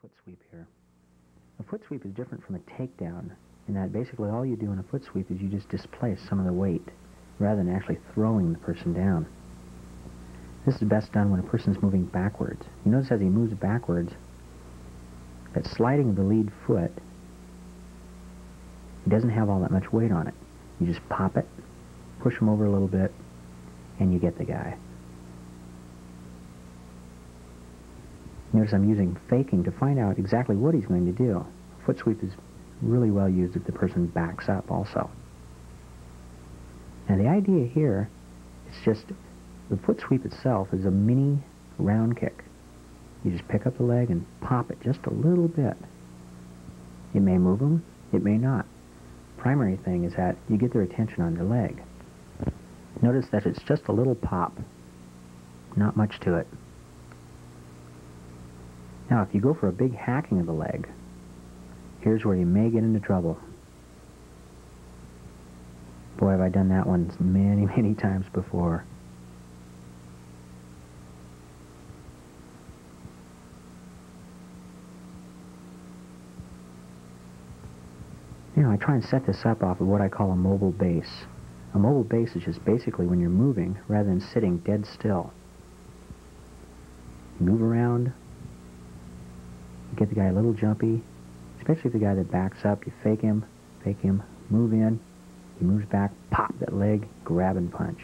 foot sweep here. A foot sweep is different from a takedown in that basically all you do in a foot sweep is you just displace some of the weight rather than actually throwing the person down. This is best done when a person's moving backwards. You notice as he moves backwards, that sliding of the lead foot, he doesn't have all that much weight on it. You just pop it, push him over a little bit, and you get the guy. Notice I'm using faking to find out exactly what he's going to do. Foot sweep is really well used if the person backs up also. Now the idea here is just the foot sweep itself is a mini round kick. You just pick up the leg and pop it just a little bit. It may move them, it may not. Primary thing is that you get their attention on their leg. Notice that it's just a little pop, not much to it. Now if you go for a big hacking of the leg, here's where you may get into trouble. Boy, have I done that one many, many times before. Now I try and set this up off of what I call a mobile base. A mobile base is just basically when you're moving rather than sitting dead still. You move around, you get the guy a little jumpy, especially the guy that backs up. You fake him, move in, he moves back, pop that leg, grab and punch.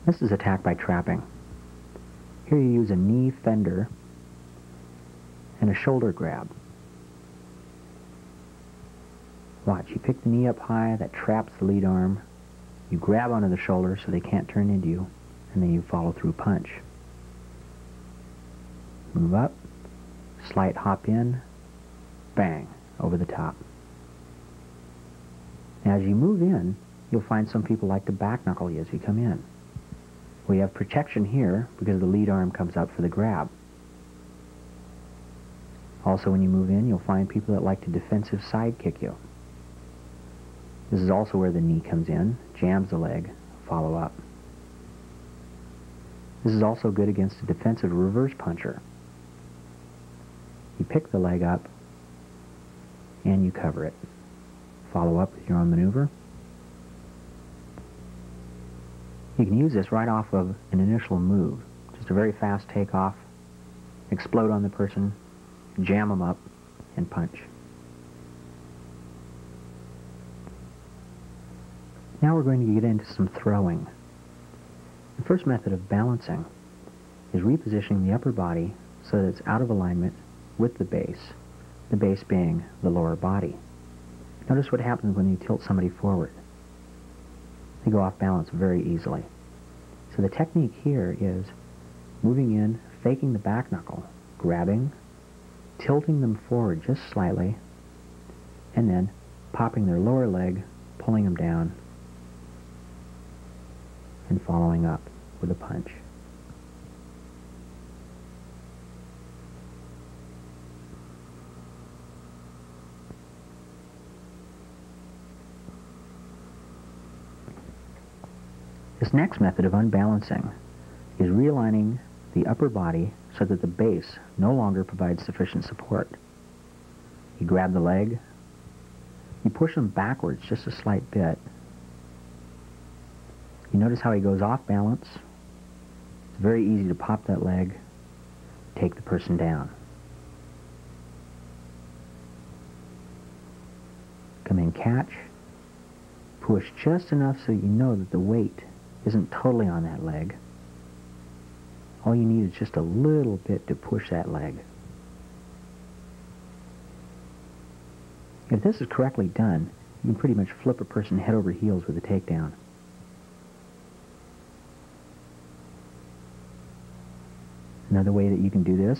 This is attack by trapping. Here you use a knee fender and a shoulder grab. Watch, you pick the knee up high, that traps the lead arm. You grab onto the shoulder so they can't turn into you, and then you follow through punch. Move up, slight hop in, bang, over the top. Now as you move in, you'll find some people like to back knuckle you as you come in. We have protection here because the lead arm comes up for the grab. Also when you move in, you'll find people that like to defensive side kick you. This is also where the knee comes in, jams the leg, follow up. This is also good against a defensive reverse puncher. You pick the leg up and you cover it. Follow up with your own maneuver. You can use this right off of an initial move. Just a very fast takeoff, explode on the person, jam them up, and punch. Now we're going to get into some throwing. The first method of balancing is repositioning the upper body so that it's out of alignment with the base being the lower body. Notice what happens when you tilt somebody forward. They go off balance very easily. So the technique here is moving in, faking the back knuckle, grabbing, tilting them forward just slightly, and then popping their lower leg, pulling them down, and following up with a punch. This next method of unbalancing is realigning the upper body so that the base no longer provides sufficient support. You grab the leg, you push him backwards just a slight bit. You notice how he goes off balance. It's very easy to pop that leg, take the person down. Come in, catch, push just enough so you know that the weight isn't totally on that leg. All you need is just a little bit to push that leg. If this is correctly done, you can pretty much flip a person head over heels with a takedown. Another way that you can do this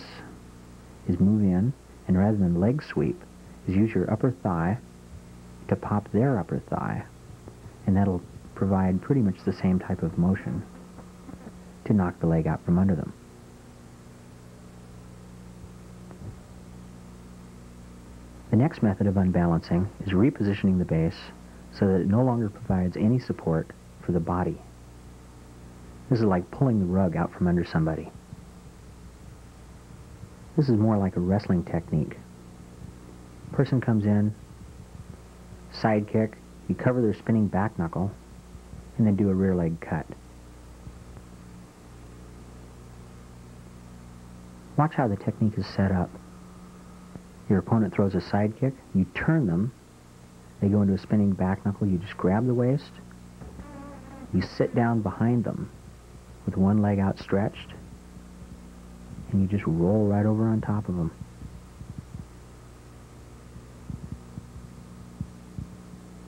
is move in, and rather than leg sweep, is use your upper thigh to pop their upper thigh, and that'll provide pretty much the same type of motion to knock the leg out from under them. The next method of unbalancing is repositioning the base so that it no longer provides any support for the body. This is like pulling the rug out from under somebody. This is more like a wrestling technique. Person comes in, side kick, you cover their spinning back knuckle, and then do a rear leg cut. Watch how the technique is set up. Your opponent throws a side kick, you turn them, they go into a spinning back knuckle, you just grab the waist, you sit down behind them with one leg outstretched, and you just roll right over on top of them.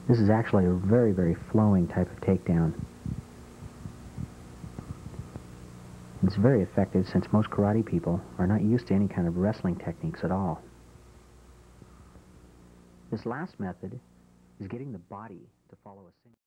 This is actually a very, very flowing type of takedown. It's very effective since most karate people are not used to any kind of wrestling techniques at all. This last method is getting the body to follow a single